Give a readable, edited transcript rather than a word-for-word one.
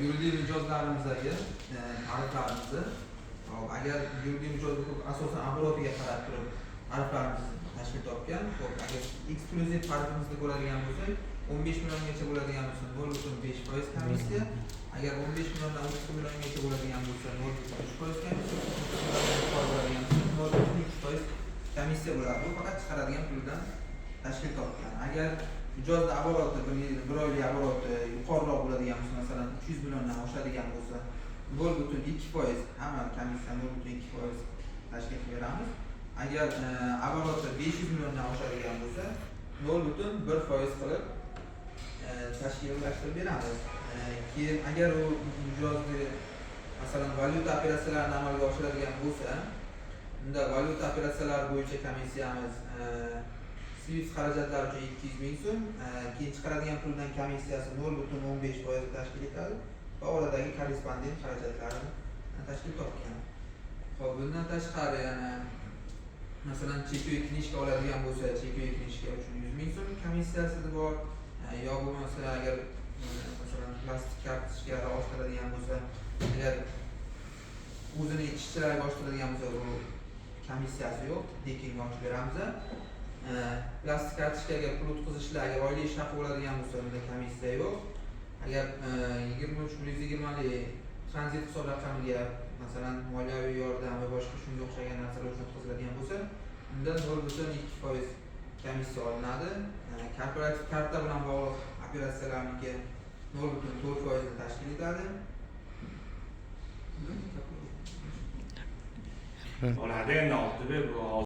yuridik mijozlarimizdagi tariflarimizni agar yuridik mijoz asosan oborotiga qarab turib tariflarimiz tashkil topgan. Agar eksklyuziv tarifimizni ko'radigan bo'lsak, 15 milliongacha bo'ladigan bo'lsa 0.5% komissiya, agar 15 milliondan 30 milliongacha bo'ladigan bo'lsa 0.3% komissiya, 0.2% komissiya bo'ladi. Bu faqat chiqaradigan puldan tashkil topgan. Agar mijozda oboroti bir oylik oboroti yuqoriroq bo'ladigan bo'lsa, masalan 300 milliondan oshadigan bo'lsa 0.2% hamma komissiya 0.2% tashkil beramiz. Agar oboroti 500 milliondan oshadigan bo'lsa 0.1% qilib tashkillashtirib beramiz. Keyin agar u mijozni masalan valyuta operatsiyalarini amalga oshiradigan bo'lsa, unda valyuta operatsiyalari bo'yicha komissiyamiz Swift xarajatlari uchun 200 ming so'm, keyin chiqaradigan puldan komissiyasi 0.15% tashkil etadi va oradagi korrespondent xarajatlarini tashkil topgan. Xo'p, bundan tashqari yana masalan chekuy knishka oladigan bo'lsa, chekuy knishka uchun 100 ming so'm komissiyasi bor. Yo bo'lmasa agar masalan plastik kartochkalar ochtiradigan bo'lsa, agar o'zini ishchilarga ochtiradigan bo'lsa, bu komissiyasi yo'q, tekin ochib beramiz. Plastik kartochkaga pul o'tkazishlarga oylik ish haqi bo'ladigan bo'lsa, unda komissiya yo'q. Agar 23+20 lik tranzit hisob raqamiga masalan moliyaviy yordam va boshqa shunga o'xshagan narsalar uchun o'tkaziladigan bo'lsa, unda 0.2% komissiya olinadi. Korporativ karta bilan bog'liq operatsiyalarniki 0.4% tashkil etadi. Bo'ladi endi oltida bu